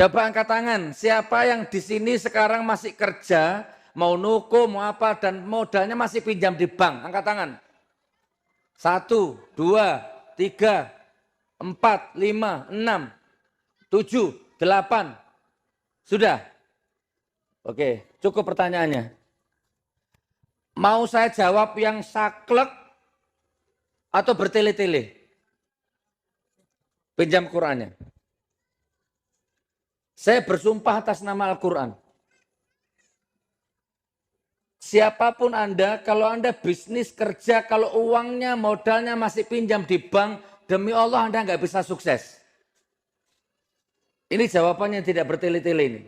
Coba angkat tangan, siapa yang di sini sekarang masih kerja, mau nuku, mau apa, dan modalnya masih pinjam di bank? Angkat tangan. 1, 2, 3, 4, 5, 6, 7, 8. Sudah? Oke, cukup pertanyaannya. Mau saya jawab yang saklek atau bertele-tele? Pinjam Qurannya. Saya bersumpah atas nama Al-Quran. Siapapun Anda, kalau Anda bisnis, kerja, kalau uangnya, modalnya masih pinjam di bank, demi Allah Anda nggak bisa sukses. Ini jawabannya tidak bertele-tele ini.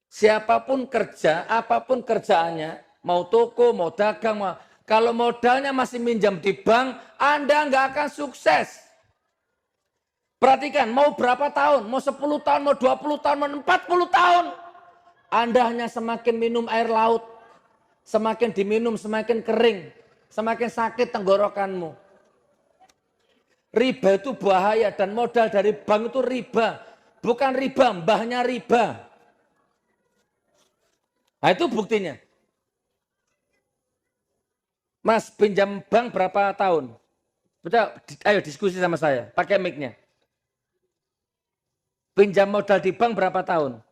Siapapun kerja, apapun kerjaannya, mau toko, mau dagang, kalau modalnya masih minjam di bank, Anda nggak akan sukses. Perhatikan, mau berapa tahun, mau 10 tahun, mau 20 tahun, mau 40 tahun. Anda hanya semakin minum air laut, semakin diminum semakin kering, semakin sakit tenggorokanmu. Riba itu bahaya dan modal dari bank itu riba. Bukan riba, mbahnya riba. Nah itu buktinya. Mas pinjam bank berapa tahun? Udah, ayo diskusi sama saya, pakai mic-nya. Pinjam modal di bank berapa tahun?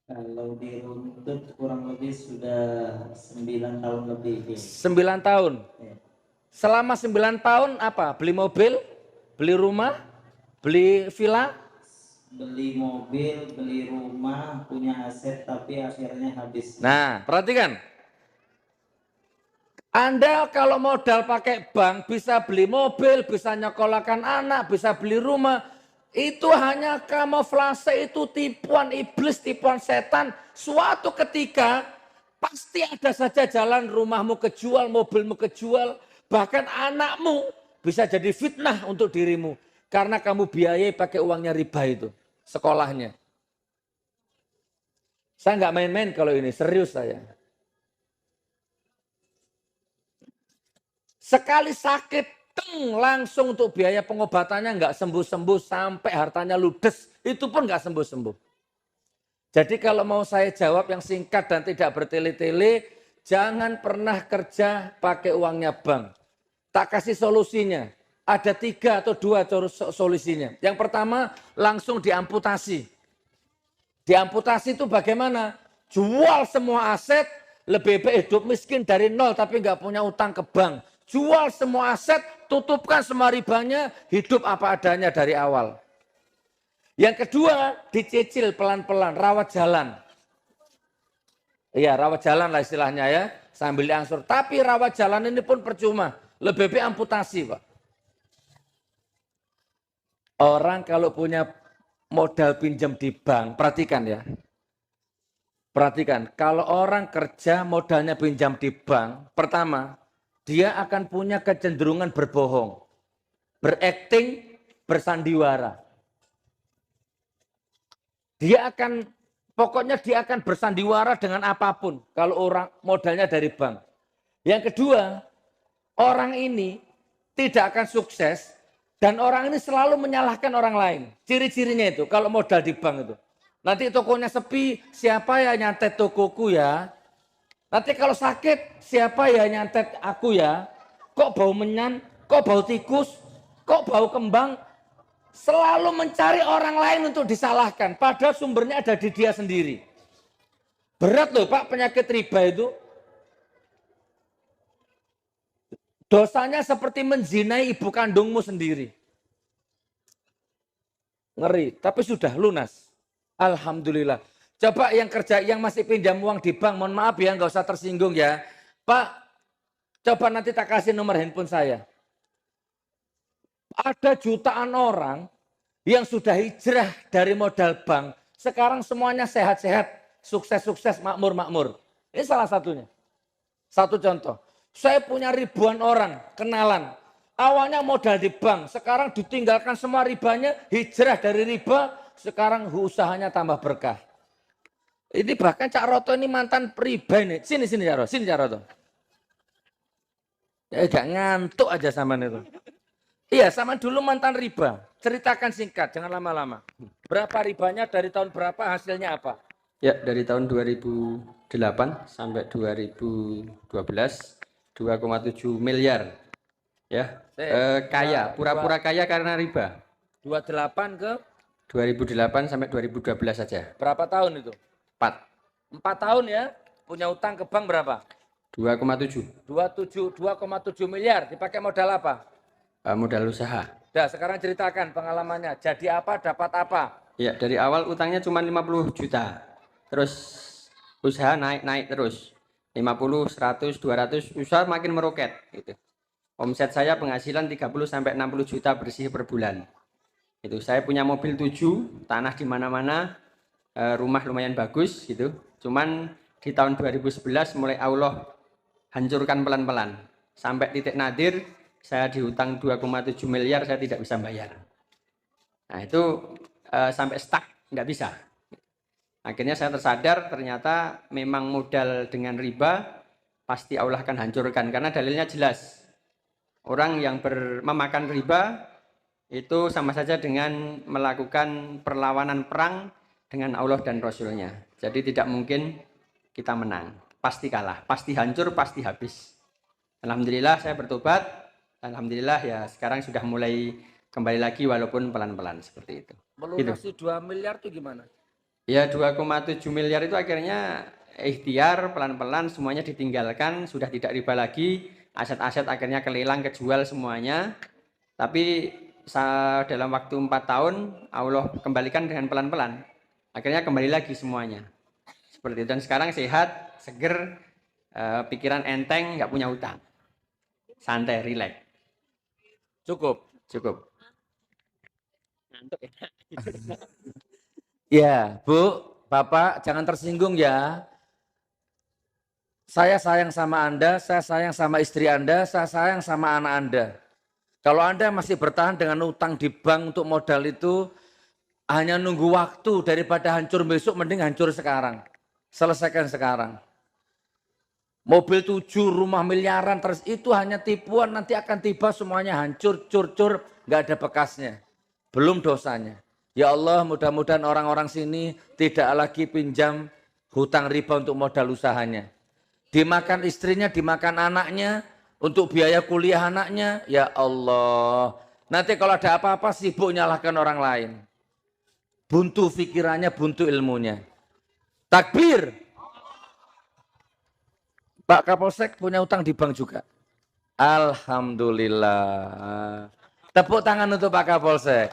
Kalau diruntut kurang lebih sudah 9 tahun lebih. 9 tahun. Ya. Selama 9 tahun apa? Beli mobil, beli rumah, beli villa? Beli mobil, beli rumah, punya aset tapi akhirnya habis. Nah, perhatikan. Anda kalau modal pakai bank bisa beli mobil, bisa nyekolahkan anak, bisa beli rumah. Itu hanya kamuflase, itu tipuan iblis, tipuan setan. Suatu ketika pasti ada saja jalan rumahmu kejual, mobilmu kejual. Bahkan anakmu bisa jadi fitnah untuk dirimu. Karena kamu biayai pakai uangnya riba itu, sekolahnya. Saya nggak main-main kalau ini, serius saya. Sekali sakit, langsung untuk biaya pengobatannya nggak sembuh-sembuh sampai hartanya ludes, itu pun nggak sembuh-sembuh. Jadi kalau mau saya jawab yang singkat dan tidak bertele-tele, jangan pernah kerja pakai uangnya bank. Tak kasih solusinya. Ada 3 atau 2 solusinya. Yang pertama, langsung diamputasi. Diamputasi itu bagaimana? Jual semua aset, lebih baik hidup miskin dari nol tapi nggak punya utang ke bank. Jual semua aset, tutupkan semua ribanya, hidup apa adanya dari awal. Yang kedua, dicicil pelan-pelan, rawat jalan. Iya, rawat jalan lah istilahnya ya, sambil diangsur. Tapi rawat jalan ini pun percuma, lebih baik amputasi Pak. Orang kalau punya modal pinjam di bank, perhatikan ya. Perhatikan, kalau orang kerja modalnya pinjam di bank, pertama, dia akan punya kecenderungan berbohong, berakting, bersandiwara. Pokoknya dia akan bersandiwara dengan apapun kalau orang modalnya dari bank. Yang kedua, orang ini tidak akan sukses dan orang ini selalu menyalahkan orang lain. Ciri-cirinya itu kalau modal di bank itu. Nanti tokonya sepi, siapa ya nyantet tokoku ya? Nanti kalau sakit, siapa ya nyantet aku ya? Kok bau menyan? Kok bau tikus? Kok bau kembang? Selalu mencari orang lain untuk disalahkan. Padahal sumbernya ada di dia sendiri. Berat loh Pak penyakit riba itu. Dosanya seperti menzinai ibu kandungmu sendiri. Ngeri, tapi sudah lunas. Alhamdulillah. Coba yang kerja, yang masih pinjam uang di bank, mohon maaf ya, nggak usah tersinggung ya. Pak, coba nanti tak kasih nomor handphone saya. Ada jutaan orang yang sudah hijrah dari modal bank. Sekarang semuanya sehat-sehat, sukses-sukses, makmur-makmur. Ini salah satunya. Satu contoh. Saya punya ribuan orang, kenalan. Awalnya modal di bank, sekarang ditinggalkan semua ribanya, hijrah dari riba, sekarang usahanya tambah berkah. Ini bahkan Cak Roto ini mantan riba ini. Sini Cak Roto. Ya gak ngantuk aja sama itu. Iya, sama dulu mantan riba. Ceritakan singkat, jangan lama-lama. Berapa ribanya, dari tahun berapa, hasilnya apa? Ya, dari tahun 2008 sampai 2012, 2,7 miliar. Ya, kaya, pura-pura kaya karena riba. 28 ke 2008 sampai 2012 saja. berapa tahun itu? 4. 4 tahun ya. Punya utang ke bank berapa? 2,7. 2,7 miliar. Dipakai modal apa? Modal usaha. Dah, sekarang ceritakan pengalamannya. Jadi apa, dapat apa? Ya, dari awal utangnya cuma 50 juta. Terus usaha naik terus. 50, 100, 200, usaha makin meroket gitu. Omset saya penghasilan 30 sampai 60 juta bersih per bulan. Itu saya punya mobil 7, tanah di mana-mana, rumah lumayan bagus gitu. Cuman di tahun 2011 mulai Allah hancurkan pelan-pelan. Sampai titik nadir saya dihutang 2,7 miliar, saya tidak bisa bayar. Nah itu sampai stuck, nggak bisa. Akhirnya saya tersadar ternyata memang modal dengan riba pasti Allah akan hancurkan. Karena dalilnya jelas. Orang yang memakan riba itu sama saja dengan melakukan perlawanan perang dengan Allah dan Rasulnya. Jadi tidak mungkin kita menang. Pasti kalah, pasti hancur, pasti habis. Alhamdulillah saya bertobat. Alhamdulillah ya sekarang sudah mulai kembali lagi walaupun pelan-pelan seperti itu. Melunasi 2 miliar itu gimana? Ya 2,7 miliar itu akhirnya ikhtiar pelan-pelan semuanya ditinggalkan, sudah tidak riba lagi, aset-aset akhirnya kelelang, kejual semuanya. Tapi dalam waktu 4 tahun Allah kembalikan dengan pelan-pelan. Akhirnya kembali lagi semuanya. Seperti itu. Dan sekarang sehat, seger, pikiran enteng, nggak punya utang. Santai, rileks. Cukup. Cukup. Ya, Bu, Bapak jangan tersinggung ya. Saya sayang sama Anda, saya sayang sama istri Anda, saya sayang sama anak Anda. Kalau Anda masih bertahan dengan utang di bank untuk modal itu, hanya nunggu waktu daripada hancur besok, mending hancur sekarang. Selesaikan sekarang. Mobil 7, rumah miliaran, terus itu hanya tipuan, nanti akan tiba semuanya hancur, cur-cur, nggak ada bekasnya. Belum dosanya. Ya Allah, mudah-mudahan orang-orang sini tidak lagi pinjam hutang riba untuk modal usahanya. Dimakan istrinya, dimakan anaknya, untuk biaya kuliah anaknya, ya Allah. Nanti kalau ada apa-apa sibuk nyalahkan orang lain. Buntu pikirannya, buntu ilmunya. Takbir. Pak Kapolsek punya utang di bank juga. Alhamdulillah. Tepuk tangan untuk Pak Kapolsek.